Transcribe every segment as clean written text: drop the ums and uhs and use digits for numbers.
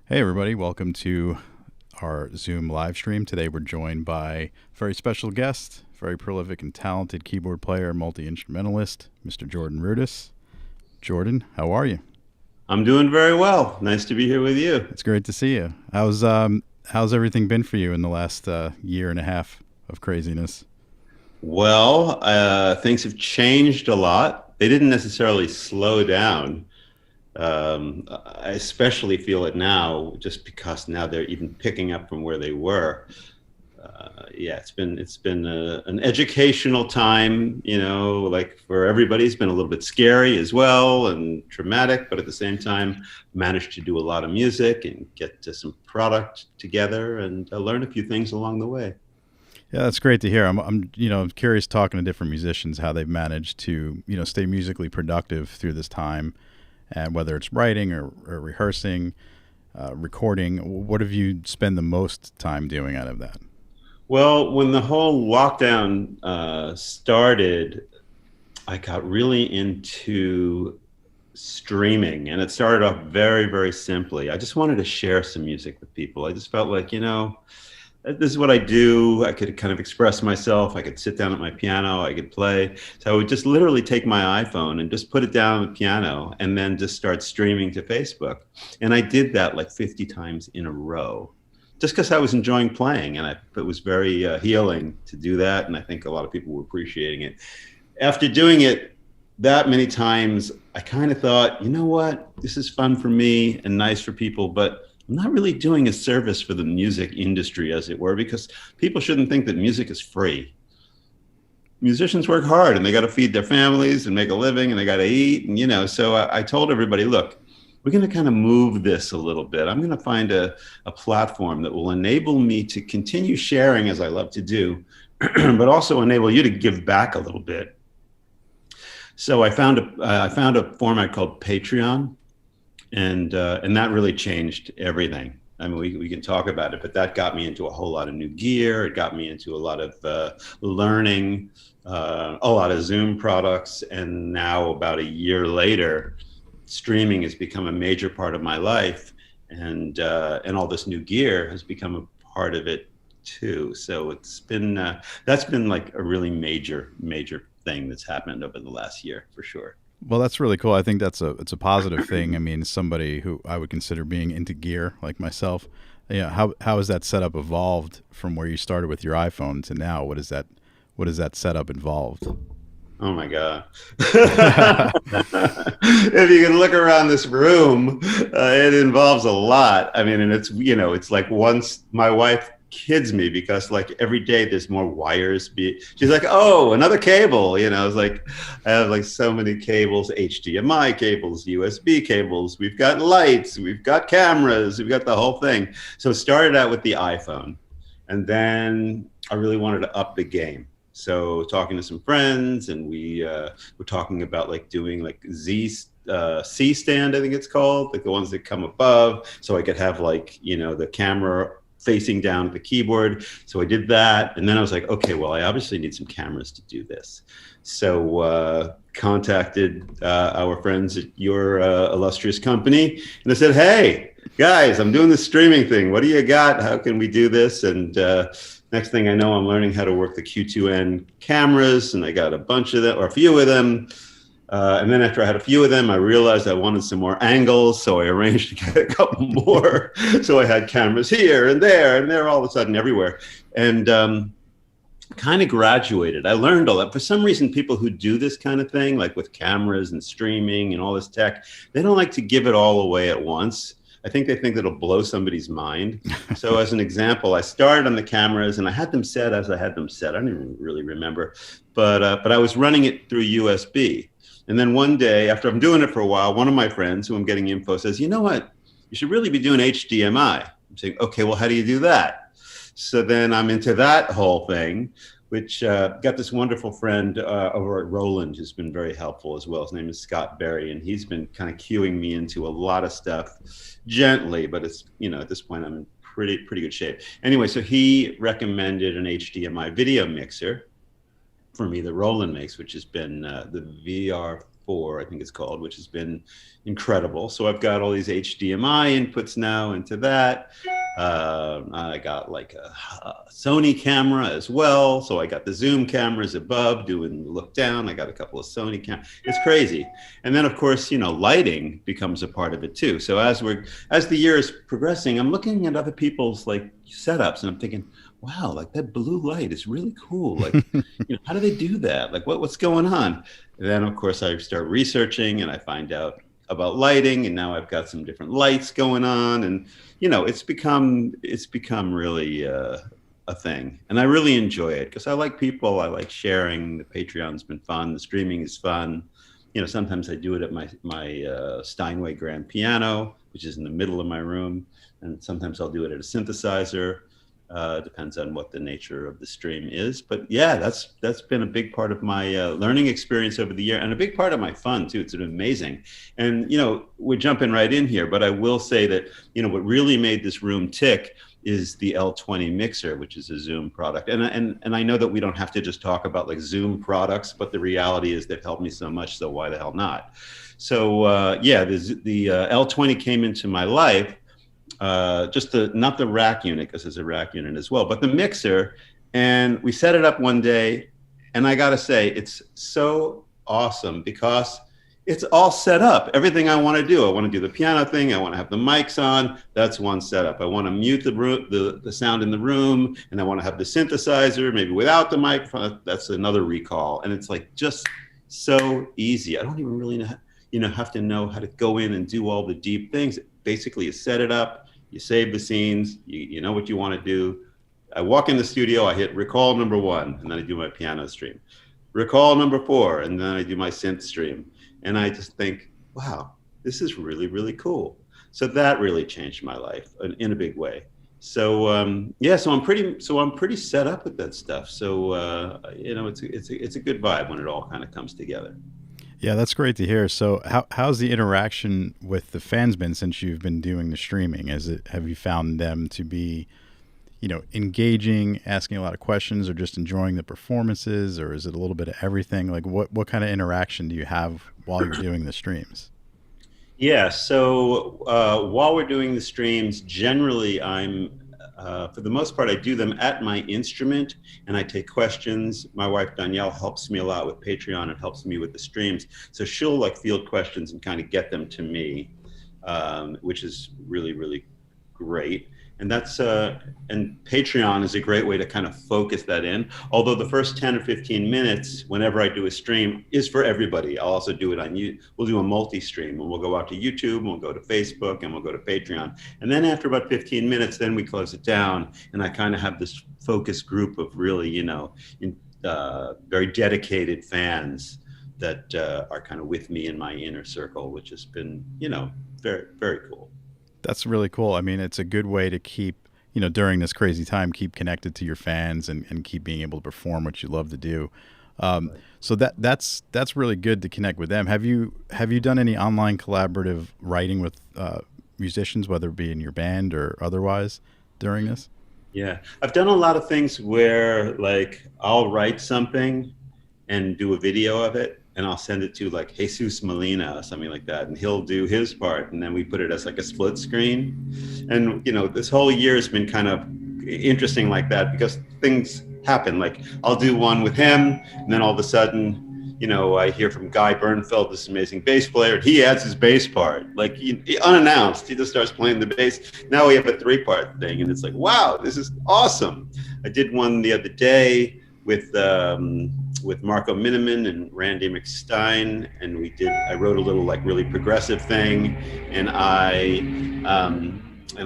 Hey, everybody. Welcome to our Zoom live stream. Today, we're joined by a very special guest, very prolific and talented keyboard player, multi instrumentalist, Mr. Jordan Rudess. Jordan, how are you? I'm doing very well. Nice to be here with you. It's great to see you. How's everything been for you in the last year and a half of craziness? Well, things have changed a lot. They didn't necessarily slow down. I especially feel it now, just because now they're even picking up from where they were. Yeah, it's been an educational time. Like for everybody, it's been a little bit scary as well and traumatic, but at the same time, managed to do a lot of music and get to some product together and learn a few things along the way. Yeah, that's great to hear. I'm curious talking to different musicians how they've managed to, stay musically productive through this time, and whether it's writing or rehearsing, recording. What have you spent the most time doing out of that? Well, when the whole lockdown started, I got really into streaming, and it started off very, very simply. I just wanted to share some music with people. I just felt like, this is what I do. I could kind of express myself. I could sit down at my piano. I could play. So I would just literally take my iPhone and just put it down on the piano and then just start streaming to Facebook. And I did that like 50 times in a row just because I was enjoying playing. And it was very healing to do that. And I think a lot of people were appreciating it. After doing it that many times, I kind of thought, you know what? This is fun for me and nice for people, but I'm not really doing a service for the music industry, as it were, because people shouldn't think that music is free. Musicians work hard and they got to feed their families and make a living and they got to eat. And, so I told everybody, look, we're going to kind of move this a little bit. I'm going to find a platform that will enable me to continue sharing as I love to do, but also enable you to give back a little bit. So I found a format called Patreon, and that really changed everything. I mean, we can talk about it, but that got me into a whole lot of new gear. It got me into a lot of learning, a lot of Zoom products, and now about a year later, streaming has become a major part of my life, and all this new gear has become a part of it too. So that's been like a really major thing that's happened over the last year for sure. Well, that's really cool. I think it's a positive thing. I mean, somebody who I would consider being into gear, like myself, how has that setup evolved from where you started with your iPhone to now? What is that setup involved? Oh my God. If you can look around this room, it involves a lot. I mean, and it's like once my wife kids me because like every day there's more wires. She's like, oh, another cable. It's like I have like so many cables, HDMI cables, USB cables. We've got lights, we've got cameras, we've got the whole thing. So it started out with the iPhone. And then I really wanted to up the game. So talking to some friends, and we were talking about like doing like C stand, I think it's called, like the ones that come above, so I could have like the camera facing down at the keyboard. So I did that, and then I was like, okay, well, I obviously need some cameras to do this. So contacted our friends at your illustrious company, and I said, hey, guys, I'm doing this streaming thing. What do you got? How can we do this? And next thing I know, I'm learning how to work the Q2N cameras, and I got a bunch of them, or a few of them. And then after I had a few of them, I realized I wanted some more angles, so I arranged to get a couple more. So I had cameras here and they're all of a sudden everywhere. And kind of graduated. I learned all that. For some reason, people who do this kind of thing, like with cameras and streaming and all this tech, they don't like to give it all away at once. I think they think that it'll blow somebody's mind. So as an example, I started on the cameras and I had them set as I had them set. I don't even really remember, but I was running it through USB. And then one day, after I'm doing it for a while, one of my friends who I'm getting info says, you know what, you should really be doing HDMI. I'm saying, okay, well, how do you do that? So then I'm into that whole thing, which got this wonderful friend over at Roland who's been very helpful as well. His name is Scott Berry, and he's been kind of cueing me into a lot of stuff gently, but it's, at this point I'm in pretty good shape. Anyway, so he recommended an HDMI video mixer for me that Roland makes, which has been the 4, I think it's called, which has been incredible. So I've got all these HDMI inputs now into that. I got like a Sony camera as well. So I got the Zoom cameras above doing the look down. I got a couple of Sony cameras. It's crazy. And then of course, lighting becomes a part of it too. So as the year is progressing, I'm looking at other people's like setups and I'm thinking, wow, like that blue light is really cool. Like, how do they do that? Like what's going on? And then of course I start researching and I find out about lighting, and now I've got some different lights going on, and it's become really a thing, and I really enjoy it because I like people, I like sharing. The Patreon's been fun, the streaming is fun. Sometimes I do it at my Steinway grand piano, which is in the middle of my room, and sometimes I'll do it at a synthesizer. Depends on what the nature of the stream is, but yeah, that's been a big part of my learning experience over the year, and a big part of my fun too. It's been amazing, and we're jumping right in here, but I will say that what really made this room tick is the L20 mixer, which is a Zoom product, and I know that we don't have to just talk about like Zoom products, but the reality is they've helped me so much, so why the hell not? So yeah, the L20 came into my life. Not the rack unit, because there's a rack unit as well, but the mixer. And we set it up one day, and I gotta say, it's so awesome because it's all set up. Everything I want to do. I want to do the piano thing. I want to have the mics on. That's one setup. I want to mute the sound in the room, and I want to have the synthesizer, maybe without the mic. That's another recall. And it's like just so easy. I don't even really have to know how to go in and do all the deep things. Basically, you set it up. You save the scenes, you know what you want to do. I walk in the studio, I hit recall number 1, and then I do my piano stream. Recall number 4, and then I do my synth stream. And I just think, wow, this is really, really cool. So that really changed my life in a big way. So yeah, so I'm pretty set up with that stuff. So it's a good vibe when it all kind of comes together. Yeah, that's great to hear. So how's the interaction with the fans been since you've been doing the streaming? Have you found them to be, engaging, asking a lot of questions, or just enjoying the performances, or is it a little bit of everything? Like what kind of interaction do you have while you're doing the streams? Yeah, so while we're doing the streams, generally for the most part, I do them at my instrument and I take questions. My wife, Danielle, helps me a lot with Patreon. It helps me with the streams. So she'll like field questions and kind of get them to me, which is really, really great. And and Patreon is a great way to kind of focus that in. Although the first 10 or 15 minutes, whenever I do a stream, is for everybody. I'll also do it on you. We'll do a multi-stream, and we'll go out to YouTube, and we'll go to Facebook, and we'll go to Patreon. And then after about 15 minutes, then we close it down, and I kind of have this focus group of really, very dedicated fans that are kind of with me in my inner circle, which has been, very, very cool. That's really cool. I mean, it's a good way to keep, during this crazy time, keep connected to your fans and keep being able to perform what you love to do. Right. So that's really good to connect with them. Have you done any online collaborative writing with musicians, whether it be in your band or otherwise, during this? Yeah, I've done a lot of things where like I'll write something and do a video of it, and I'll send it to like Jesus Molina or something like that, and he'll do his part, and then we put it as like a split screen. And this whole year has been kind of interesting like that because things happen. Like I'll do one with him, and then all of a sudden, I hear from Guy Bernfeld, this amazing bass player, and he adds his bass part, like unannounced. He just starts playing the bass. Now we have a 3-part thing, and it's like, wow, this is awesome. I did one the other day with Marco Miniman and Randy McStein, and I wrote a little like really progressive thing, and I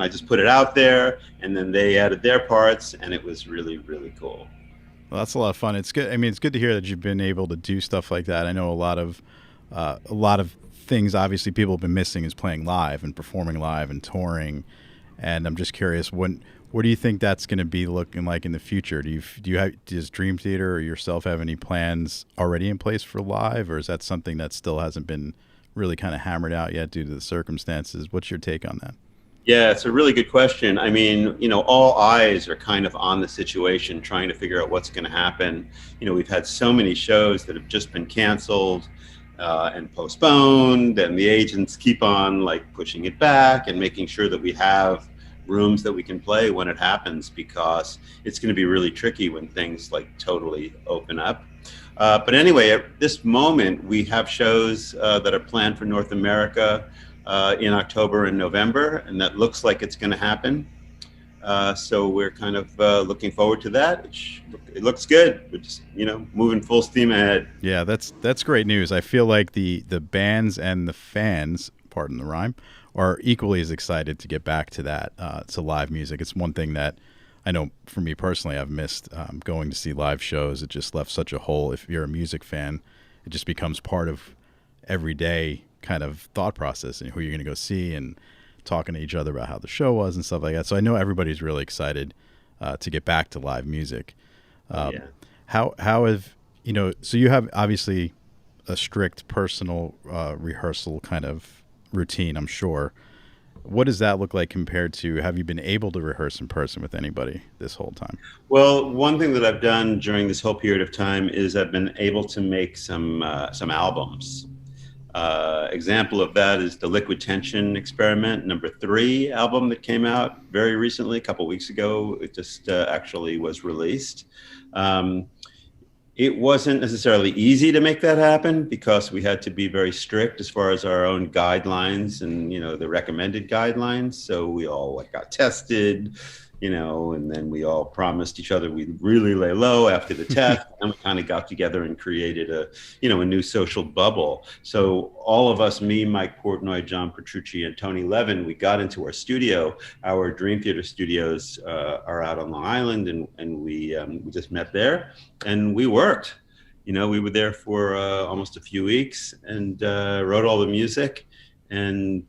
just put it out there, and then they added their parts, and it was really, really cool. Well, that's a lot of fun. It's good. I mean, it's good to hear that you've been able to do stuff like that. I know a lot of things obviously people have been missing is playing live and performing live and touring, and I'm just curious, what do you think that's going to be looking like in the future? Does Dream Theater or yourself have any plans already in place for live, or is that something that still hasn't been really kind of hammered out yet due to the circumstances? What's your take on that? Yeah, it's a really good question. I mean, all eyes are kind of on the situation, trying to figure out what's going to happen. We've had so many shows that have just been canceled. and postponed, and the agents keep on like pushing it back and making sure that we have rooms that we can play when it happens, because it's going to be really tricky when things like totally open up. But anyway, at this moment, we have shows that are planned for North America in October and November, and that looks like it's going to happen. So we're kind of looking forward to that. It looks good. We're just, moving full steam ahead. Yeah, that's great news. I feel like the bands and the fans, pardon the rhyme, are equally as excited to get back to that, to live music. It's one thing that I know for me personally I've missed, going to see live shows. It just left such a hole. If you're a music fan, it just becomes part of everyday kind of thought process and who you're going to go see and talking to each other about how the show was and stuff like that. So I know everybody's really excited to get back to live music. Yeah. How have, so you have obviously a strict personal rehearsal kind of routine, I'm sure. What does that look like compared to, have you been able to rehearse in person with anybody this whole time? Well, one thing that I've done during this whole period of time is I've been able to make some albums. Example of that is the Liquid Tension Experiment #3 album that came out very recently, a couple weeks ago. It just actually was released. It wasn't necessarily easy to make that happen because we had to be very strict as far as our own guidelines and, the recommended guidelines. So we all got tested, and then we all promised each other we'd really lay low after the test. And we kind of got together and created a new social bubble. So all of us, me, Mike Portnoy, John Petrucci, and Tony Levin, we got into our studio. Our Dream Theater studios are out on Long Island, and we just met there and we worked. We were there for almost a few weeks and wrote all the music and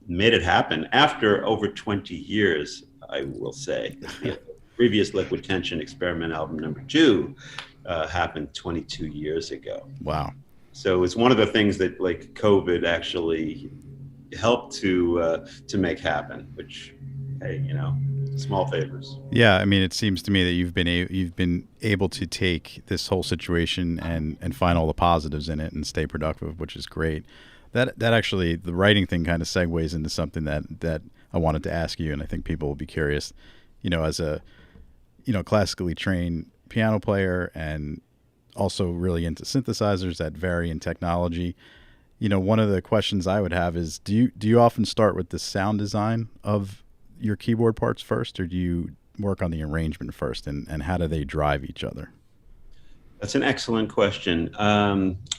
made it happen after over 20 years. I will say the previous Liquid Tension Experiment album #2 happened 22 years ago. Wow. So it's one of the things that COVID actually helped to make happen, which, hey, small favors. Yeah. I mean, it seems to me that you've been able to take this whole situation and find all the positives in it and stay productive, which is great. That actually, the writing thing kind of segues into something that I wanted to ask you, and I think people will be curious, as a, classically trained piano player and also really into synthesizers that vary in technology. One of the questions I would have is, do you often start with the sound design of your keyboard parts first, or do you work on the arrangement first, and how do they drive each other? That's an excellent question.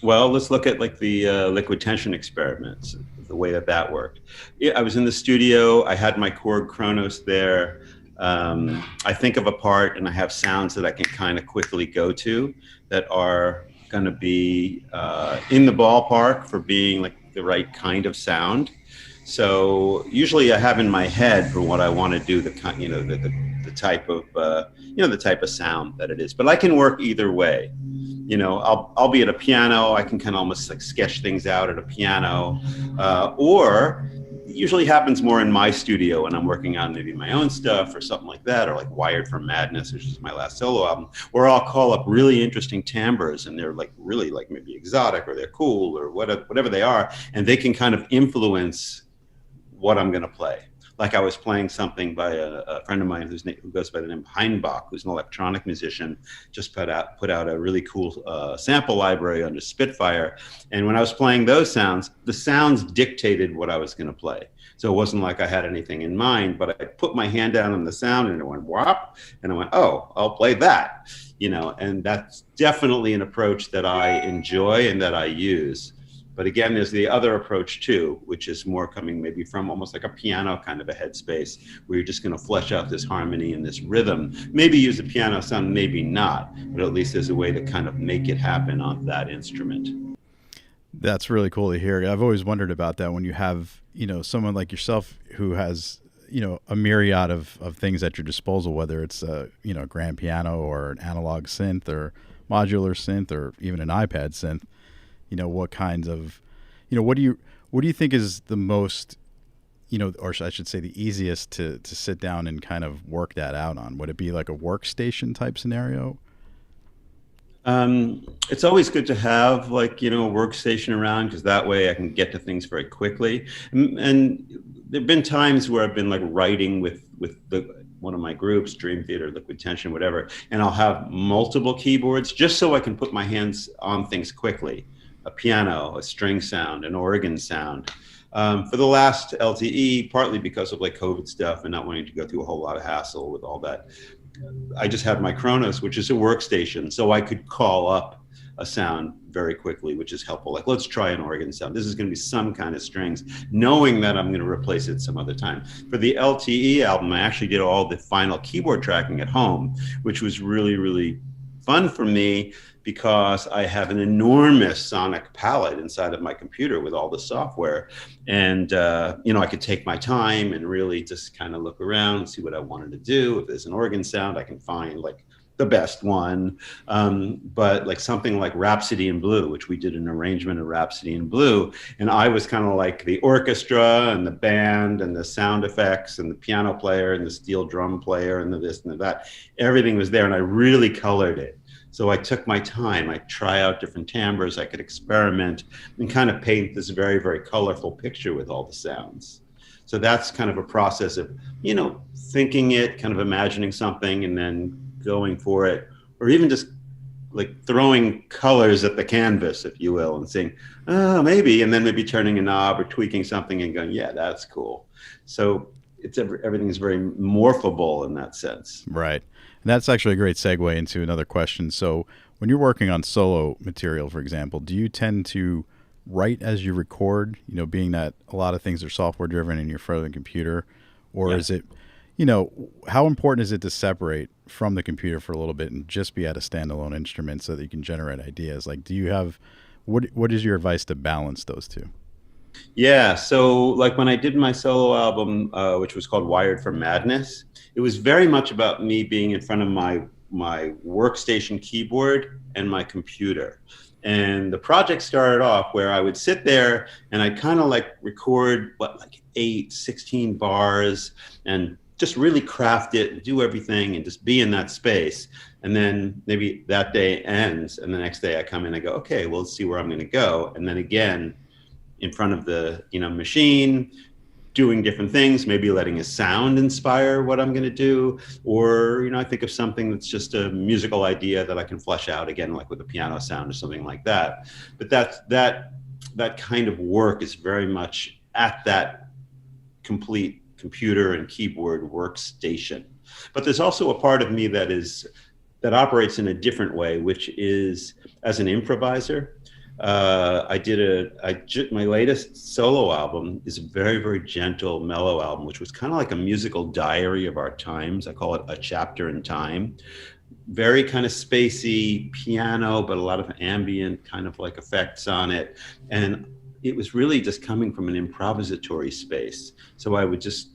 Well, let's look at the Liquid Tension experiments, the way that worked. Yeah, I was in the studio. I had my Korg Kronos there. I think of a part and I have sounds that I can kind of quickly go to that are going to be in the ballpark for being the right kind of sound. So usually I have in my head for what I want to do the type of the type of sound that it is. But I can work either way. I'll be at a piano. I can kind of almost sketch things out at a piano, or it usually happens more in my studio when I'm working on maybe my own stuff or something like that, or Wired for Madness, which is my last solo album, where I'll call up really interesting timbres and they're really maybe exotic or they're cool or whatever they are, and they can kind of influence what I'm going to play. I was playing something by a friend of mine who goes by the name of Heinbach, who's an electronic musician, just put out a really cool sample library under Spitfire. And when I was playing those sounds, the sounds dictated what I was going to play. So it wasn't like I had anything in mind, but I put my hand down on the sound and it went whop, and I went, oh, I'll play that, and that's definitely an approach that I enjoy and that I use. But again, there's the other approach too, which is more coming maybe from almost like a piano kind of a headspace, where you're just going to flesh out this harmony and this rhythm. Maybe use a piano sound, maybe not, but at least there's a way to kind of make it happen on that instrument. That's really cool to hear. I've always wondered about that when you have, someone like yourself who has, a myriad of things at your disposal, whether it's a, grand piano or an analog synth or modular synth or even an iPad synth. What kinds of, what do you think is the most, or I should say the easiest to sit down and kind of work that out on? Would it be like a workstation type scenario? It's always good to have like, a workstation around because that way I can get to things very quickly. And there've been times where I've been like writing with one of my groups, Dream Theater, Liquid Tension, whatever, and I'll have multiple keyboards just so I can put my hands on things quickly. A piano, a string sound, an organ sound. For the last LTE, partly because of like COVID stuff and not wanting to go through a whole lot of hassle with all that, I just had my Kronos, which is a workstation, so I could call up a sound very quickly, which is helpful. Like, let's try an organ sound. This is going to be some kind of strings, knowing that I'm going to replace it some other time. For the LTE album, I actually did all the final keyboard tracking at home, which was really, really fun for me because I have an enormous sonic palette inside of my computer with all the software. And, I could take my time and really just kind of look around and see what I wanted to do. If there's an organ sound, I can find like the best one. But like something like Rhapsody in Blue, which we did an arrangement of Rhapsody in Blue. And I was kind of like the orchestra and the band and the sound effects and the piano player and the steel drum player and the this and the that. Everything was there and I really colored it. So I took my time. I try out different timbres. I could experiment and kind of paint this very, very colorful picture with all the sounds. So that's kind of a process of, thinking it, kind of imagining something and then going for it, or even just like throwing colors at the canvas, if you will, and saying, oh, maybe, and then maybe turning a knob or tweaking something and going, yeah, that's cool. So everything is very morphable in that sense. Right. And that's actually a great segue into another question. So when you're working on solo material, for example, do you tend to write as you record, being that a lot of things are software driven and you're further than computer? Or is it, how important is it to separate from the computer for a little bit and just be at a standalone instrument so that you can generate ideas? Like, do you have, what is your advice to balance those two? Yeah, so like when I did my solo album, which was called Wired for Madness, it was very much about me being in front of my workstation keyboard and my computer. And the project started off where I would sit there and I'd kind of like record like 16 bars and just really craft it and do everything and just be in that space. And then maybe that day ends and the next day I come in and I go, okay, well, let's see where I'm going to go. And then again, in front of the machine, doing different things, maybe letting a sound inspire what I'm going to do, or I think of something that's just a musical idea that I can flesh out again, like with a piano sound or something like that. But that kind of work is very much at that complete computer and keyboard workstation. But there's also a part of me that operates in a different way, which is as an improviser. My latest solo album is a very, very gentle, mellow album, which was kind of like a musical diary of our times. I call it A Chapter in Time. Very kind of spacey piano, but a lot of ambient kind of like effects on it. And it was really just coming from an improvisatory space. So I would just,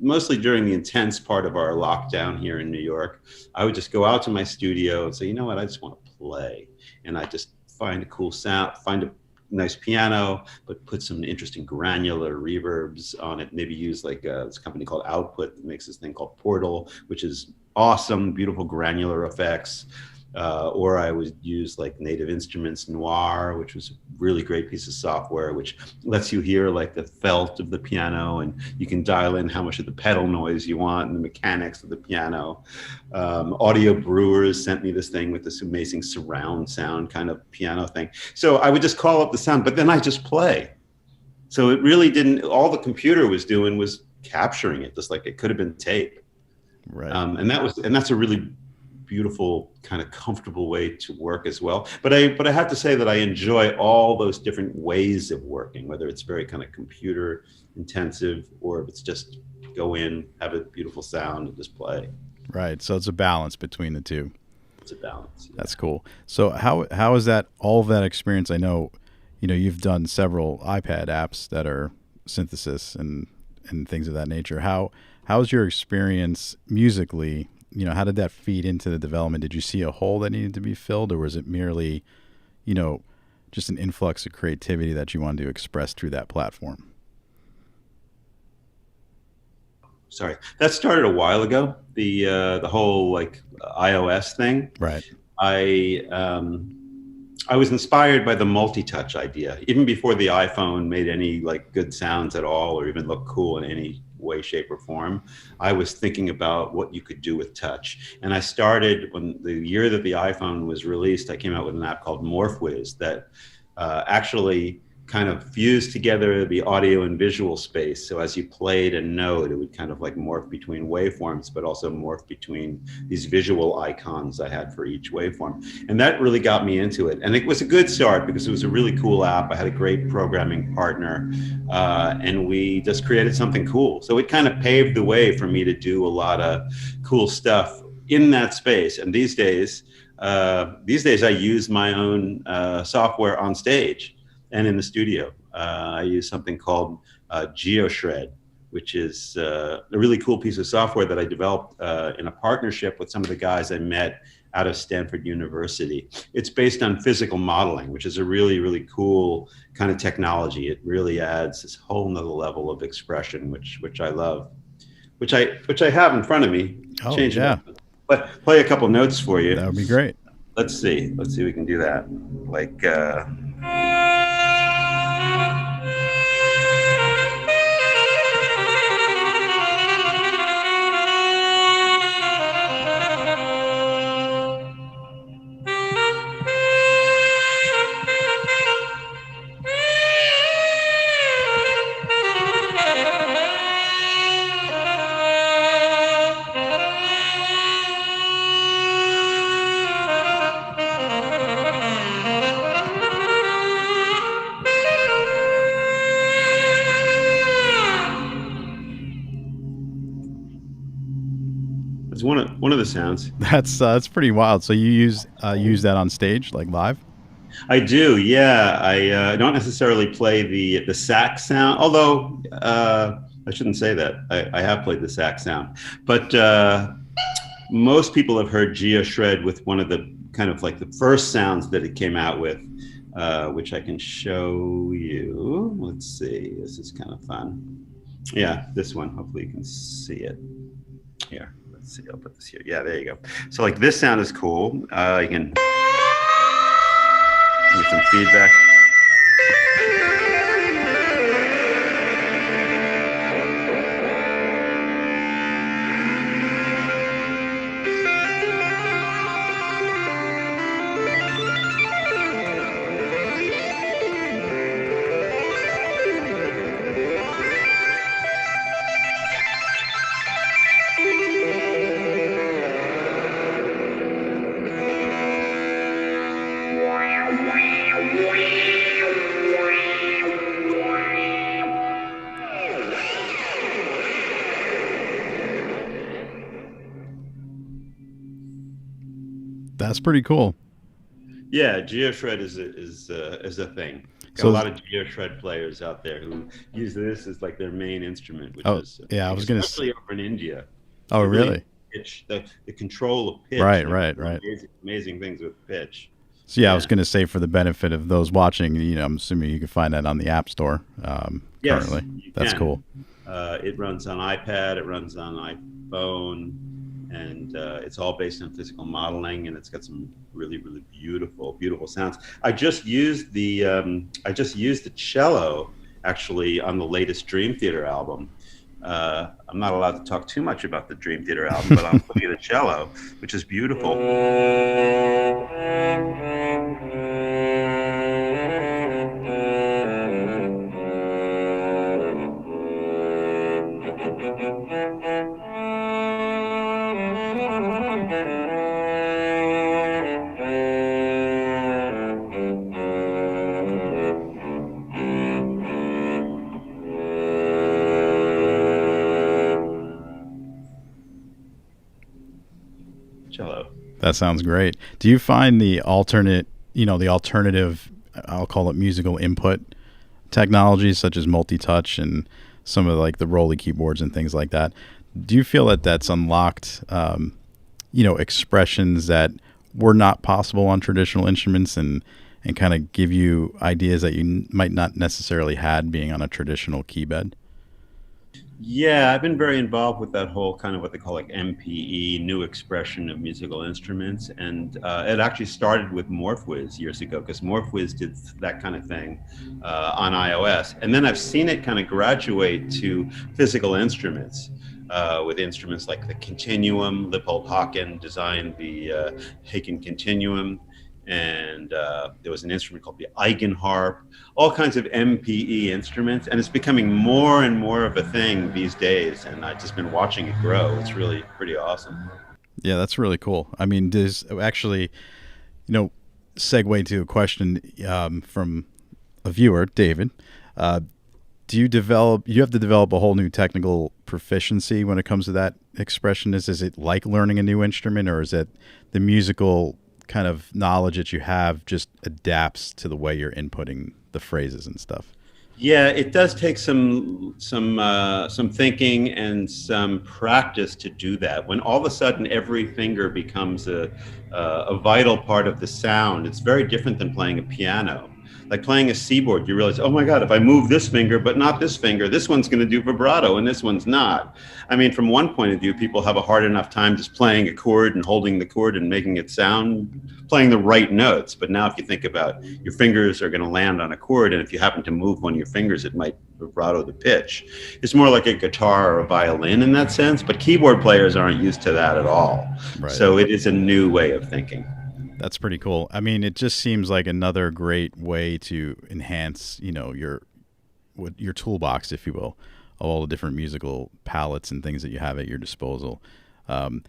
mostly during the intense part of our lockdown here in New York, I would just go out to my studio and say, you know what, I just want to play. And I just find a cool sound, find a nice piano, but put some interesting granular reverbs on it. Maybe use like this company called Output that makes this thing called Portal, which is awesome, beautiful granular effects. Or I would use like Native Instruments Noir, which was a really great piece of software, which lets you hear like the felt of the piano, and you can dial in how much of the pedal noise you want and the mechanics of the piano. Audio Brewers sent me this thing with this amazing surround sound kind of piano thing. So I would just call up the sound, but then I just play. So it really didn't, all the computer was doing was capturing it, just like it could have been tape. Right. And that's a really beautiful kind of comfortable way to work as well. But I have to say that I enjoy all those different ways of working, whether it's very kind of computer intensive or if it's just go in, have a beautiful sound and just play. Right. So it's a balance between the two. It's a balance. Yeah. That's cool. So how is that, all of that experience? I know, you've done several iPad apps that are synthesis and things of that nature. How's your experience musically? How did that feed into the development? Did you see a hole that needed to be filled, or was it merely, just an influx of creativity that you wanted to express through that platform? Sorry, that started a while ago. The whole like iOS thing. Right. I was inspired by the multi-touch idea. Even before the iPhone made any like good sounds at all, or even look cool in any way, shape, or form, I was thinking about what you could do with touch. And I started when the year that the iPhone was released, I came out with an app called MorphWiz that actually kind of fused together the audio and visual space. So as you played a note, it would kind of like morph between waveforms, but also morph between these visual icons I had for each waveform. And that really got me into it. And it was a good start because it was a really cool app. I had a great programming partner, and we just created something cool. So it kind of paved the way for me to do a lot of cool stuff in that space. And these days I use my own software on stage and in the studio. I use something called GeoShred, which is a really cool piece of software that I developed in a partnership with some of the guys I met out of Stanford University. It's based on physical modeling, which is a really, really cool kind of technology. It really adds this whole nother level of expression, which I love, which I have in front of me. Oh, Change yeah. it up. But play a couple notes for you. That would be great. Let's see if we can do that. Like, it's one of the sounds. That's pretty wild. So you use that on stage, like live? I do, yeah. I don't necessarily play the sax sound, although I shouldn't say that. I have played the sax sound, but most people have heard GeoShred with one of the kind of like the first sounds that it came out with, which I can show you. Let's see. This is kind of fun. Yeah, this one. Hopefully you can see it. Here. Let's see. I'll put this here. Yeah, there you go. So like this sound is cool. You can get some feedback. That's pretty cool. Yeah, GeoShred is a thing. Got So a lot of GeoShred players out there who use this as like their main instrument, which oh is yeah, I was gonna. especially over in India. Oh They really really? pitch the control of pitch. Right, They right, do right. amazing things with pitch. So yeah, I was Yeah. gonna say for the benefit of those watching, I'm assuming you can find that on the App Store Yes, currently. you That's can. cool. It runs on iPad. It runs on iPhone, and it's all based on physical modeling. And it's got some really, really beautiful sounds. I just used the cello actually on the latest Dream Theater album. I'm not allowed to talk too much about the Dream Theater album, but I'm putting the cello, which is beautiful. Cello. That sounds great. Do you find the alternative, I'll call it musical input technologies such as multi-touch and some of like the Rolly keyboards and things like that? Do you feel that that's unlocked, expressions that were not possible on traditional instruments and kind of give you ideas that you might not necessarily had being on a traditional key bed? Yeah, I've been very involved with that whole kind of what they call like MPE, new expression of musical instruments, and it actually started with MorphWiz years ago because MorphWiz did that kind of thing on iOS, and then I've seen it kind of graduate to physical instruments. With instruments like the Continuum, Lippold Haken designed the Haken Continuum, and there was an instrument called the Eigenharp, all kinds of MPE instruments, and it's becoming more and more of a thing these days. And I've just been watching it grow. It's really pretty awesome. Yeah, that's really cool. I mean, does actually, segue to a question from a viewer, David. Uh, do you develop? You have to develop a whole new technical proficiency when it comes to that expression. Is it like learning a new instrument, or is it the musical kind of knowledge that you have just adapts to the way you're inputting the phrases and stuff? Yeah, it does take some thinking and some practice to do that. When all of a sudden every finger becomes a vital part of the sound, it's very different than playing a piano. Like playing a keyboard, you realize, oh my God, if I move this finger but not this finger, this one's going to do vibrato and this one's not. I mean, from one point of view, people have a hard enough time just playing a chord and holding the chord and making it sound, playing the right notes. But now, if you think about your fingers are going to land on a chord, and if you happen to move one of your fingers, it might vibrato the pitch. It's more like a guitar or a violin in that sense. But keyboard players aren't used to that at all. Right. So it is a new way of thinking. That's pretty cool. I mean, it just seems like another great way to enhance, your toolbox, if you will, of all the different musical palettes and things that you have at your disposal. Um,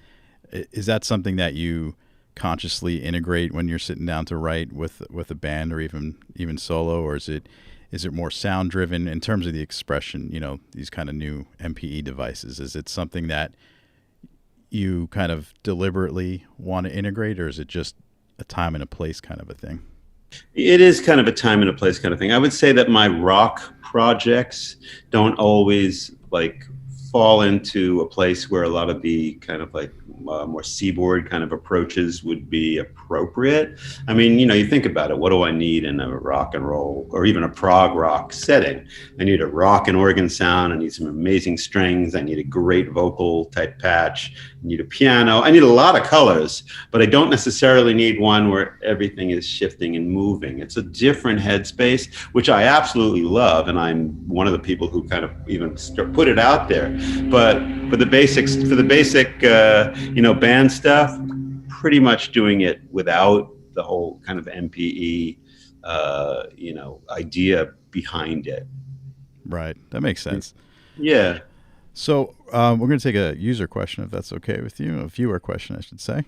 is that something that you consciously integrate when you're sitting down to write with a band, or even solo, or is it more sound driven in terms of the expression? These kind of new MPE devices. Is it something that you kind of deliberately want to integrate, or is it just a time and a place kind of a thing? It is kind of a time and a place kind of thing. I would say that my rock projects don't always like fall into a place where a lot of the kind of like more seaboard kind of approaches would be appropriate. I mean, you think about it. What do I need in a rock and roll or even a prog rock setting? I need a rock and organ sound. I need some amazing strings. I need a great vocal type patch. I need a piano. I need a lot of colors, but I don't necessarily need one where everything is shifting and moving. It's a different headspace, which I absolutely love. And I'm one of the people who kind of even put it out there. But for the basic band stuff, pretty much doing it without the whole kind of MPE, idea behind it. Right. That makes sense. Yeah. So we're going to take a user question, if that's okay with you, a viewer question, I should say.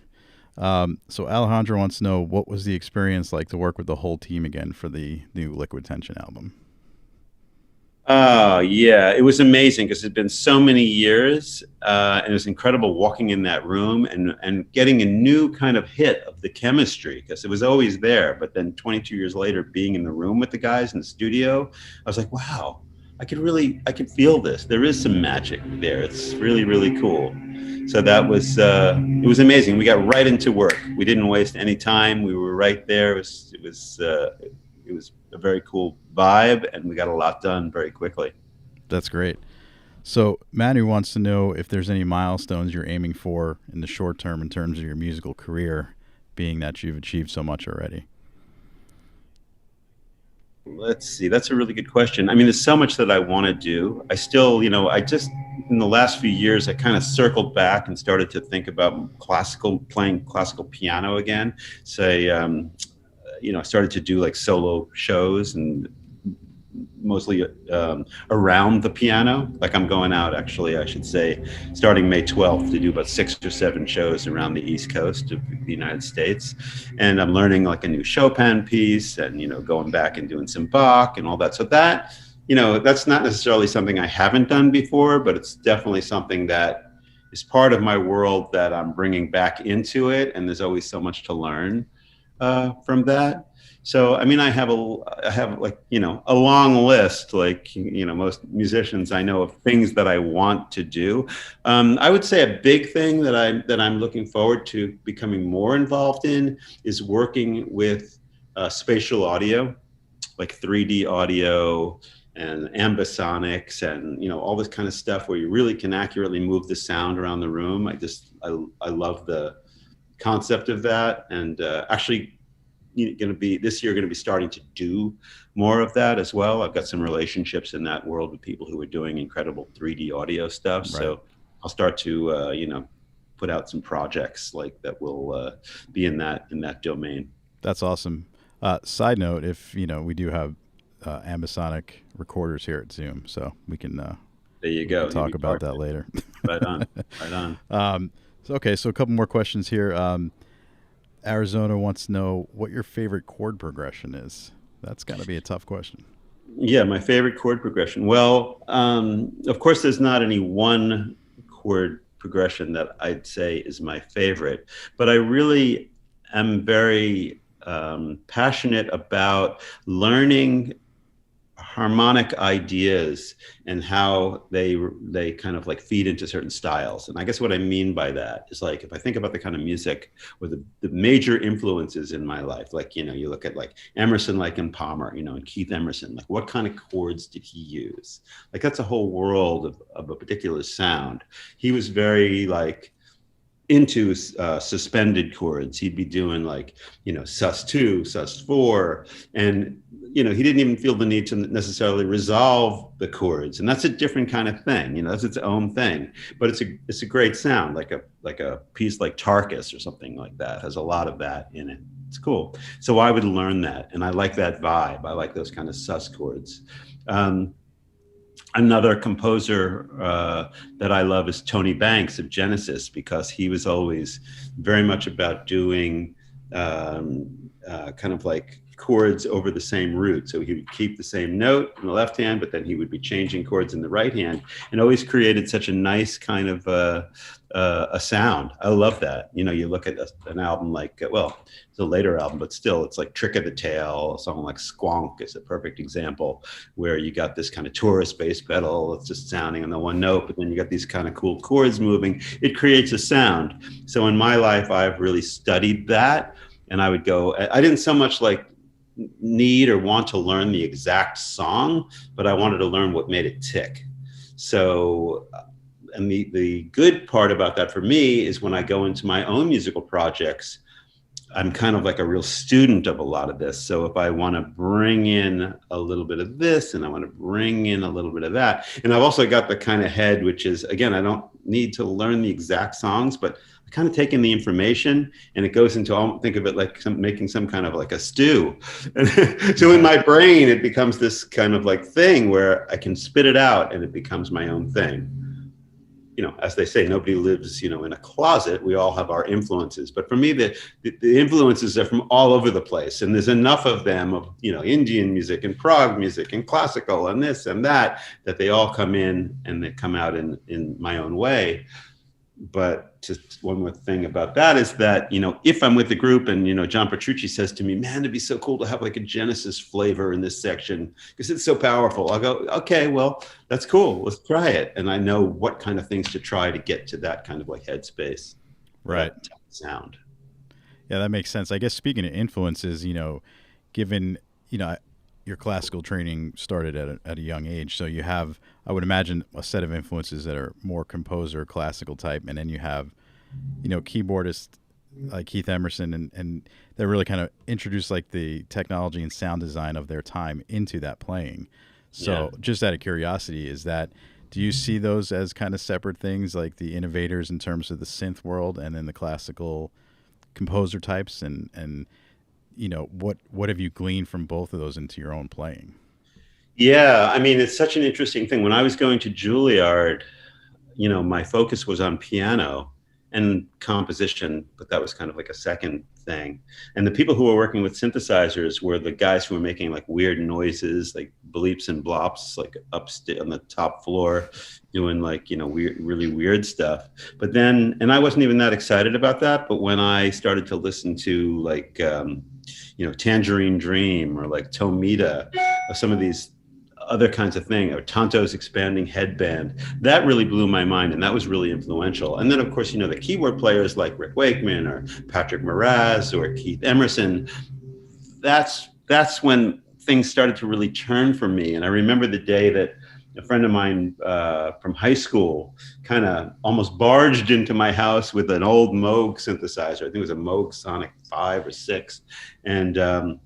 So Alejandro wants to know, what was the experience like to work with the whole team again for the new Liquid Tension album? Oh, yeah. It was amazing because it'd been so many years, and it was incredible walking in that room and getting a new kind of hit of the chemistry because it was always there. But then 22 years later, being in the room with the guys in the studio, I was like, wow, I could feel this. There is some magic there. It's really, really cool. So that was, it was amazing. We got right into work. We didn't waste any time. We were right there. It was a very cool vibe, and we got a lot done very quickly. That's great. So Manu wants to know if there's any milestones you're aiming for in the short term in terms of your musical career, being that you've achieved so much already. Let's see. That's a really good question. I mean, there's so much that I want to do. I still, I just, in the last few years, I kind of circled back and started to think about playing classical piano again. Say, I started to do like solo shows and mostly around the piano. Like I'm going out, actually, I should say, starting May 12th to do about 6 or 7 shows around the East Coast of the United States. And I'm learning like a new Chopin piece and, going back and doing some Bach and all that. So that, that's not necessarily something I haven't done before, but it's definitely something that is part of my world that I'm bringing back into it. And there's always so much to learn from that. So, I mean, I have like, a long list, like, most musicians I know, of things that I want to do. I would say a big thing that I'm looking forward to becoming more involved in is working with spatial audio, like 3D audio and ambisonics and, you know, all this kind of stuff where you really can accurately move the sound around the room. I love the concept of that. And actually, going to be this year going to be starting to do more of that as well. I've got some relationships in that world with people who are doing incredible 3D audio stuff. Right. So I'll start to you know, put out some projects like that will be in that domain. That's awesome. Side note, if you know, we do have ambisonic recorders here at Zoom, so we can there you go talk about that later. Right on. Right on. So a couple more questions here. Arizona wants to know what your favorite chord progression is. That's got to be a tough question. Yeah, my favorite chord progression. Well, of course, there's not any one chord progression that I'd say is my favorite, but I really am very passionate about learning harmonic ideas and how they kind of like feed into certain styles. And I guess what I mean by that is, like, if I think about the kind of music or the major influences in my life, like, you know, you look at like Emerson, like in Palmer, you know, and Keith Emerson, like what kind of chords did he use? Like that's a whole world of a particular sound. He was very like into suspended chords. He'd be doing like, you know, sus2, sus4, and you know, he didn't even feel the need to necessarily resolve the chords, and that's a different kind of thing. You know, that's its own thing, but it's a great sound, like a piece like Tarkus or something like that has a lot of that in it. It's cool. So I would learn that, and I like that vibe. I like those kind of sus chords. Another composer that I love is Tony Banks of Genesis, because he was always very much about doing kind of like chords over the same root. So he would keep the same note in the left hand, but then he would be changing chords in the right hand, and always created such a nice kind of a sound. I love that. You know, you look at an album like, well, it's a later album, but still, it's like Trick of the Tail. A song like Squonk is a perfect example, where you got this kind of Taurus bass pedal. It's just sounding on the one note, but then you got these kind of cool chords moving. It creates a sound. So in my life, I've really studied that, and I would go, I didn't so much like need or want to learn the exact song, but I wanted to learn what made it tick. So, and the good part about that for me is when I go into my own musical projects, I'm kind of like a real student of a lot of this. So if I want to bring in a little bit of this and I want to bring in a little bit of that, and I've also got the kind of head, which is, again, I don't need to learn the exact songs, but I kind of take in the information, and it goes into, think of it like making some kind of like a stew. So in my brain, it becomes this kind of like thing where I can spit it out and it becomes my own thing. You know, as they say, nobody lives, you know, in a closet. We all have our influences. But for me, the influences are from all over the place. And there's enough of them, of, you know, Indian music and prog music and classical and this and that they all come in and they come out in my own way. But just one more thing about that is that, you know, if I'm with the group and, you know, John Petrucci says to me, man, it'd be so cool to have like a Genesis flavor in this section because it's so powerful. I'll go, okay, well, that's cool. Let's try it. And I know what kind of things to try to get to that kind of like headspace. Right. Sound. Yeah, that makes sense. I guess speaking of influences, you know, given, you know, your classical training started at a young age, so you have, I would imagine, a set of influences that are more composer, classical type, and then you have, you know, keyboardists like Keith Emerson, and they really kind of introduced like the technology and sound design of their time into that playing. So just out of curiosity, do you see those as kind of separate things, like the innovators in terms of the synth world and then the classical composer types, and you know, what have you gleaned from both of those into your own playing? Yeah, I mean, it's such an interesting thing. When I was going to Juilliard, you know, my focus was on piano and composition, but that was kind of like a second thing. And the people who were working with synthesizers were the guys who were making like weird noises, like bleeps and blops, like upstairs on the top floor, doing like, you know, weird, really weird stuff. But then, and I wasn't even that excited about that. But when I started to listen to like, you know, Tangerine Dream or like Tomita or some of these other kinds of thing, or Tonto's Expanding Headband, that really blew my mind, and that was really influential. And then, of course, you know, the keyboard players like Rick Wakeman or Patrick Moraz or Keith Emerson, that's when things started to really turn for me. And I remember the day that a friend of mine from high school kind of almost barged into my house with an old Moog synthesizer. I think it was a Moog Sonic 5 or 6. And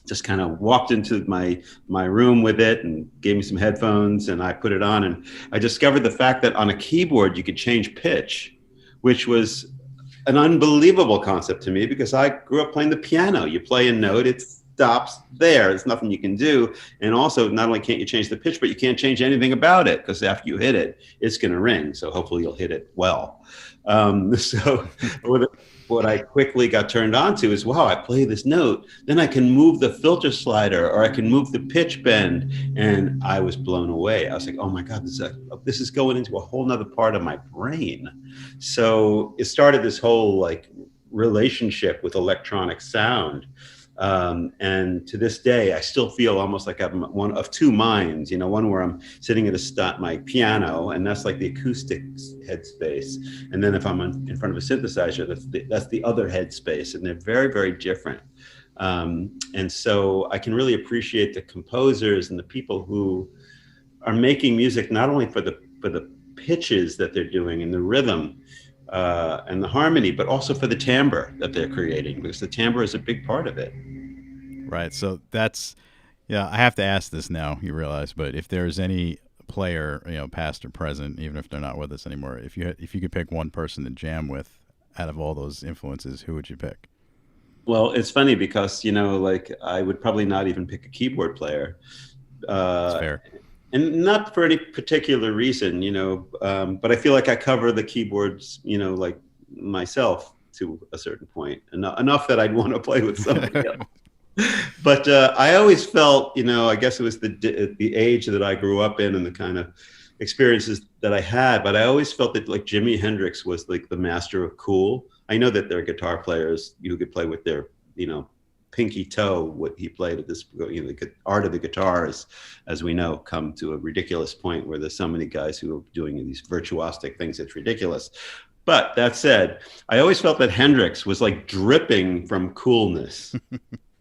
just kind of walked into my room with it and gave me some headphones, and I put it on, and I discovered the fact that on a keyboard you could change pitch, which was an unbelievable concept to me because I grew up playing the piano. You play a note, it stops there. There's nothing you can do. And also, not only can't you change the pitch, but you can't change anything about it because after you hit it, it's going to ring. So hopefully you'll hit it well. So what I quickly got turned on to is, wow, I play this note, then I can move the filter slider or I can move the pitch bend. And I was blown away. I was like, oh my God, this is going into a whole nother part of my brain. So it started this whole like relationship with electronic sound. And to this day, I still feel almost like I'm one of two minds, one where I'm sitting at my piano, and that's like the acoustic headspace. And then if I'm in front of a synthesizer, that's the other headspace, and they're very, very different. And so I can really appreciate the composers and the people who are making music, not only for the pitches that they're doing and the rhythm, and the harmony, but also for the timbre that they're creating, because the timbre is a big part of it. Right. So I have to ask this now, you realize, but if there's any player, past or present, even if they're not with us anymore, if you could pick one person to jam with out of all those influences, who would you pick? Well, it's funny because, like I would probably not even pick a keyboard player. That's fair. And not for any particular reason, but I feel like I cover the keyboards, like myself to a certain point, enough that I'd want to play with somebody else. But I always felt, I guess it was the age that I grew up in and the kind of experiences that I had, but I always felt that like Jimi Hendrix was like the master of cool. I know that there are guitar players who could play with their, pinky toe what he played at this, the art of the guitar is, as we know, come to a ridiculous point where there's so many guys who are doing these virtuosic things. It's ridiculous. But that said, I always felt that Hendrix was like dripping from coolness.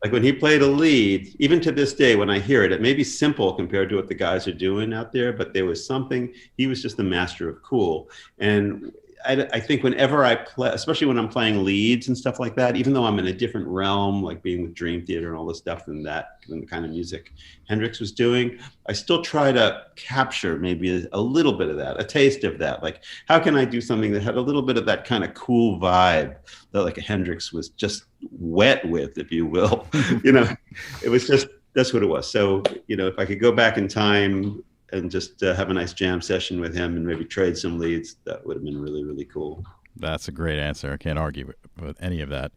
Like when he played a lead, even to this day, when I hear it, it may be simple compared to what the guys are doing out there, but there was something, he was just the master of cool. And I think whenever I play, especially when I'm playing leads and stuff like that, even though I'm in a different realm, like being with Dream Theater and all this stuff and the kind of music Hendrix was doing, I still try to capture maybe a little bit of that, a taste of that. Like, how can I do something that had a little bit of that kind of cool vibe that like a Hendrix was just wet with, if you will? It was just, that's what it was. So, if I could go back in time and just have a nice jam session with him and maybe trade some leads, that would have been really, really cool. That's a great answer. I can't argue with any of that.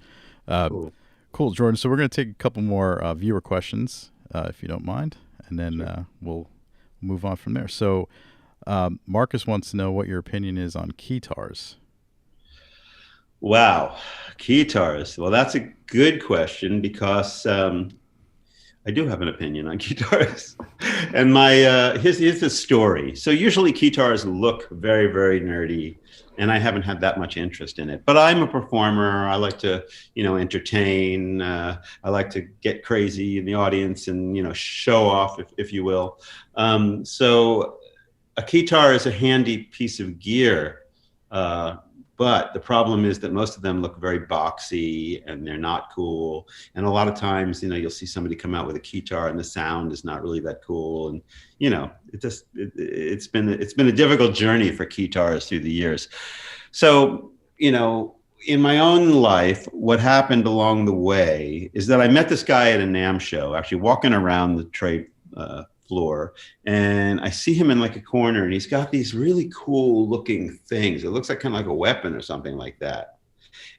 Cool, Jordan. So we're going to take a couple more viewer questions, if you don't mind, and then sure. We'll move on from there. So Marcus wants to know what your opinion is on keytars. Wow, keytars. Well, that's a good question because I do have an opinion on keytars. And here's the story. So usually keytars look very, very nerdy, and I haven't had that much interest in it. But I'm a performer. I like to, entertain. I like to get crazy in the audience and, show off, if you will. So a keytar is a handy piece of gear. But the problem is that most of them look very boxy and they're not cool. And a lot of times, you'll see somebody come out with a keytar and the sound is not really that cool. And, it's been a difficult journey for keytars through the years. So, in my own life, what happened along the way is that I met this guy at a NAMM show, actually walking around the trade floor, and I see him in like a corner, and he's got these really cool looking things. It looks like kind of like a weapon or something like that.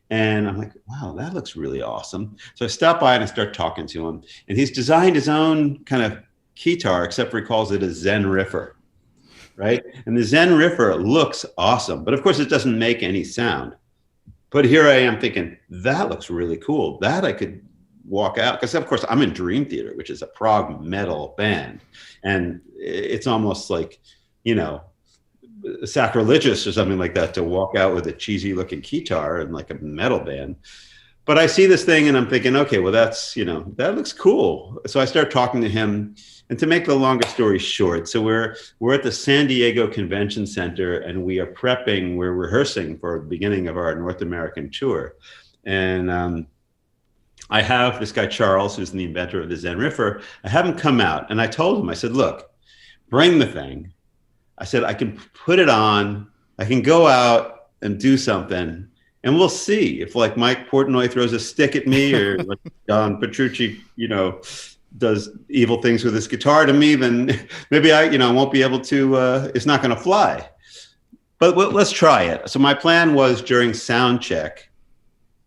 And I'm like, wow, that looks really awesome. So I stop by and I start talking to him, and he's designed his own kind of keytar, except for he calls it a Zen Riffer, right? And the Zen Riffer looks awesome, but of course it doesn't make any sound. But here I am thinking, that looks really cool. That I could walk out, because of course I'm in Dream Theater, which is a prog metal band, and it's almost like sacrilegious or something like that to walk out with a cheesy looking keytar and like a metal band. but I see this thing and I'm thinking, okay, well, that's, that looks cool. So I start talking to him. And to make the longer story short, so we're at the San Diego Convention Center and we're rehearsing for the beginning of our North American tour. And I have this guy, Charles, who's the inventor of the Zen Riffer. I have him come out and I told him, I said, look, bring the thing. I said, I can put it on, I can go out and do something, and we'll see if like Mike Portnoy throws a stick at me or like Don Petrucci, does evil things with his guitar to me, then maybe I won't be able to, it's not going to fly. But let's try it. So my plan was during sound check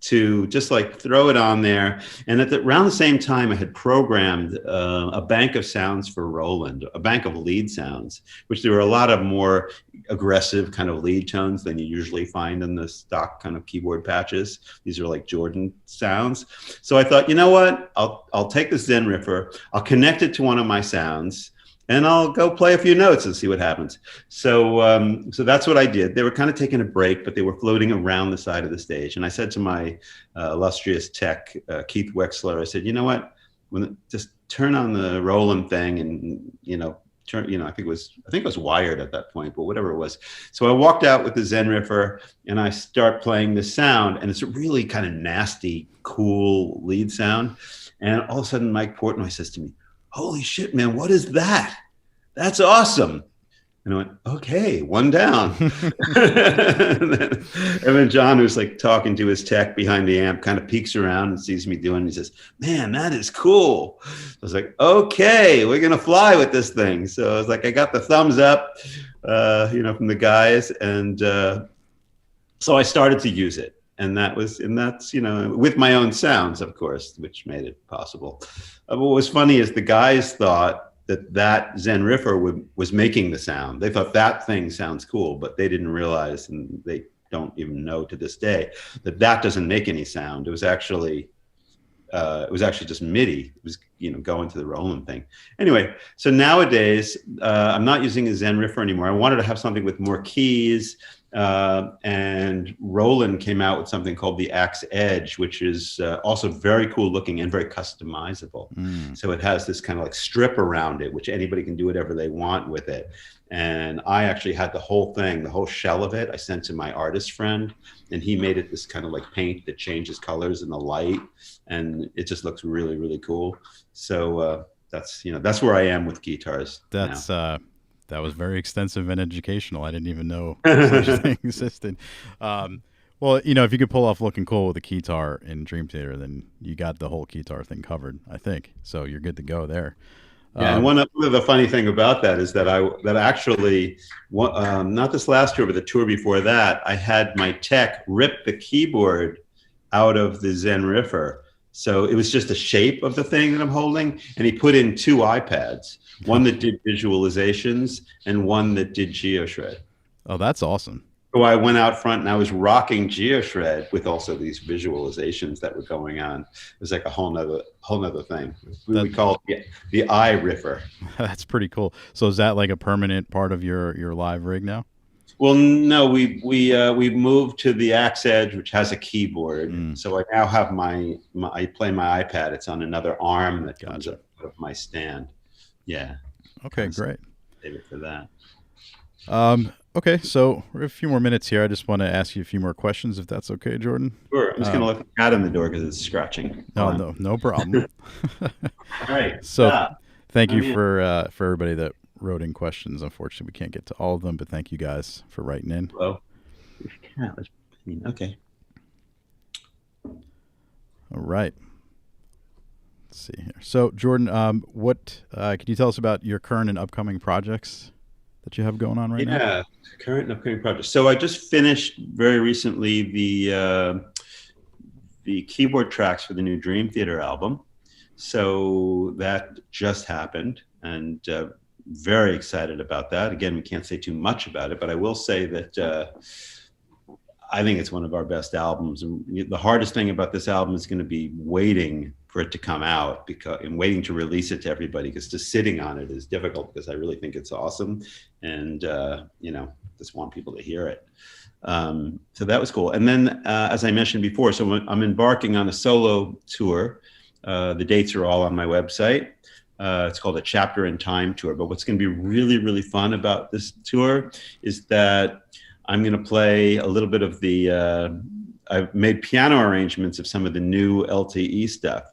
to just like throw it on there. And around the same time, I had programmed a bank of sounds for Roland, a bank of lead sounds, which there were a lot of more aggressive kind of lead tones than you usually find in the stock kind of keyboard patches. These are like Jordan sounds. So I thought, you know what, I'll take the Zen Riffer, I'll connect it to one of my sounds, and I'll go play a few notes and see what happens. So so that's what I did. They were kind of taking a break, but they were floating around the side of the stage. And I said to my illustrious tech, Keith Wexler, I said, you know what, just turn on the Roland thing and, turn, I think it was wired at that point, but whatever it was. So I walked out with the Zen Riffer and I start playing this sound, and it's a really kind of nasty, cool lead sound. And all of a sudden Mike Portnoy says to me, holy shit, man, what is that? That's awesome. And I went, okay, one down. and then John, who's like talking to his tech behind the amp, kind of peeks around and sees me doing it. He says, man, that is cool. I was like, okay, we're going to fly with this thing. So I was like, I got the thumbs up, from the guys. And so I started to use it. And that's, with my own sounds, of course, which made it possible. What was funny is the guys thought that Zen Riffer was making the sound. They thought that thing sounds cool, but they didn't realize, and they don't even know to this day, that doesn't make any sound. It was actually just MIDI. It was, going to the Roland thing. Anyway, so nowadays, I'm not using a Zen Riffer anymore. I wanted to have something with more keys. And Roland came out with something called the Axe Edge, which is also very cool looking and very customizable. So it has this kind of like strip around it, which anybody can do whatever they want with it. And I actually had the whole thing, the whole shell of it, I sent to my artist friend, and he made it this kind of like paint that changes colors in the light, and it just looks really, really cool. So that's where I am with guitars. That was very extensive and educational. I didn't even know such a thing existed. Well, if you could pull off looking cool with a guitar in Dream Theater, then you got the whole guitar thing covered, I think. So you're good to go there. Yeah, and one of the funny thing about that is that actually, not this last tour, but the tour before that, I had my tech rip the keyboard out of the Zen Riffer. So it was just the shape of the thing that I'm holding, and he put in two iPads, one that did visualizations and one that did GeoShred. Oh, that's awesome. So I went out front and I was rocking GeoShred with also these visualizations that were going on. It was like a whole nother thing. We call it the eye Riffer. That's pretty cool. So is that like a permanent part of your live rig now? Well, no, we moved to the Axe Edge, which has a keyboard. So I now have I play my iPad. It's on another arm that comes up of my stand. Yeah. Okay, great. Save it for that. Okay, so we have a few more minutes here. I just want to ask you a few more questions, if that's okay, Jordan. Sure. I'm just going to let the cat in the door because it's scratching. No problem. All right. So thank you for everybody that wrote in questions. Unfortunately, we can't get to all of them, but thank you guys for writing in. Well, okay. All right. Let's see here. So, Jordan, what can you tell us about your current and upcoming projects that you have going on right now? Yeah, current and upcoming projects. So I just finished very recently the keyboard tracks for the new Dream Theater album. So that just happened, and very excited about that. Again, we can't say too much about it, but I will say that I think it's one of our best albums. And the hardest thing about this album is going to be waiting for it to come out and waiting to release it to everybody, because just sitting on it is difficult, because I really think it's awesome. And, just want people to hear it. So that was cool. And then, as I mentioned before, so I'm embarking on a solo tour. The dates are all on my website. It's called a Chapter in Time tour. But what's going to be really, really fun about this tour is that I'm going to play a little bit of I've made piano arrangements of some of the new LTE stuff.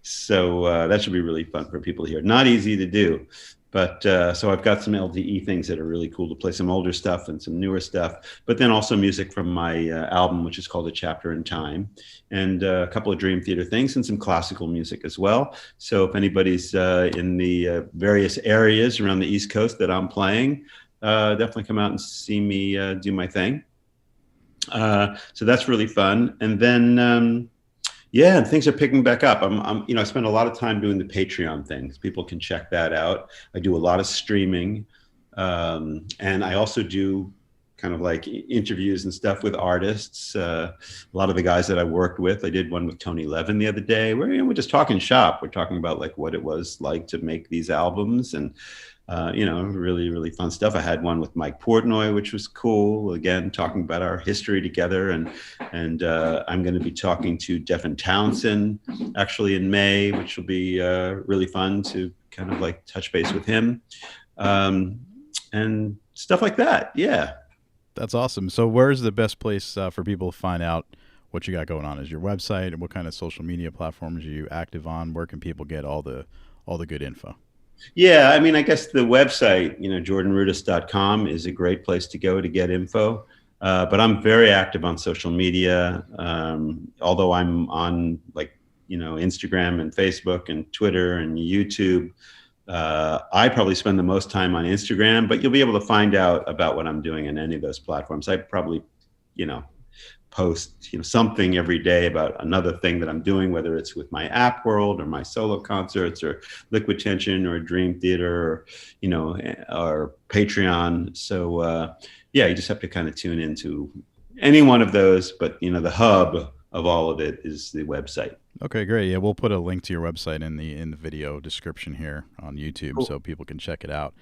So that should be really fun for people to hear. Not easy to do, but so I've got some LTE things that are really cool to play, some older stuff and some newer stuff, but then also music from my album, which is called A Chapter in Time, and a couple of Dream Theater things and some classical music as well. So if anybody's in the various areas around the East Coast that I'm playing, definitely come out and see me do my thing. So that's really fun. And then, and things are picking back up. I spend a lot of time doing the Patreon things. People can check that out. I do a lot of streaming. And I also do kind of like interviews and stuff with artists. A lot of the guys that I worked with, I did one with Tony Levin the other day, where we're just talking shop. We're talking about like what it was like to make these albums, and really, really fun stuff. I had one with Mike Portnoy, which was cool. Again, talking about our history together. And I'm going to be talking to Devin Townsend actually in May, which will be really fun to kind of like touch base with him, and stuff like that. Yeah. That's awesome. So where's the best place for people to find out what you got going on? Is your website, and what kind of social media platforms are you active on? Where can people get all the good info? Yeah, I mean, I guess the website, jordanrudess.com is a great place to go to get info. But I'm very active on social media, although I'm on Instagram and Facebook and Twitter and YouTube. I probably spend the most time on Instagram, but you'll be able to find out about what I'm doing on any of those platforms. I probably, post something every day about another thing that I'm doing, whether it's with my app world or my solo concerts or Liquid Tension or Dream Theater, or Patreon. So you just have to kind of tune into any one of those, but the hub of all of it is the website. Okay, great. Yeah, we'll put a link to your website in the video description here on YouTube, cool, so people can check it out.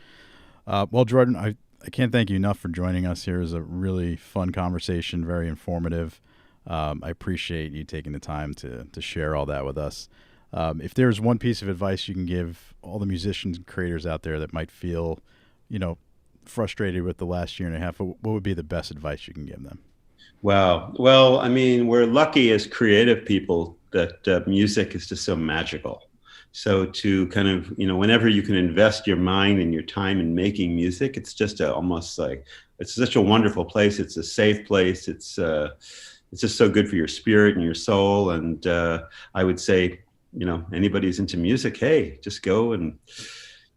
Well, Jordan, I can't thank you enough for joining us here. It was a really fun conversation, very informative. I appreciate you taking the time to share all that with us. If there's one piece of advice you can give all the musicians and creators out there that might feel, frustrated with the last year and a half, what would be the best advice you can give them? Wow. Well, I mean, we're lucky as creative people that music is just so magical. So to kind of, whenever you can invest your mind and your time in making music, it's just almost like, it's such a wonderful place. It's a safe place. It's just so good for your spirit and your soul. And I would say, anybody who's into music, hey, just go and,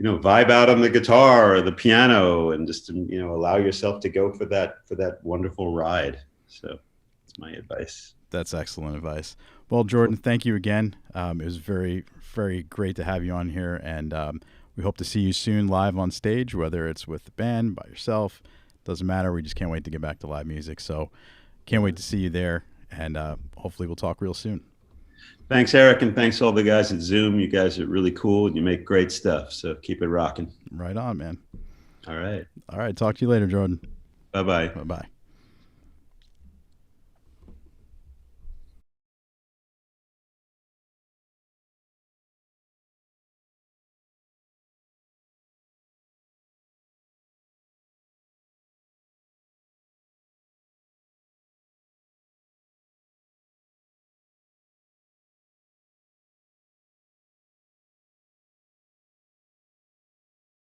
vibe out on the guitar or the piano, and just, allow yourself to go for that wonderful ride. So that's my advice. That's excellent advice. Well, Jordan, thank you again. It was very, very great to have you on here, and we hope to see you soon live on stage, whether it's with the band, by yourself. Doesn't matter. We just can't wait to get back to live music. So can't wait to see you there, and hopefully we'll talk real soon. Thanks, Eric, and thanks all the guys at Zoom. You guys are really cool, and you make great stuff, so keep it rocking. Right on, man. All right. All right. Talk to you later, Jordan. Bye-bye. Bye-bye.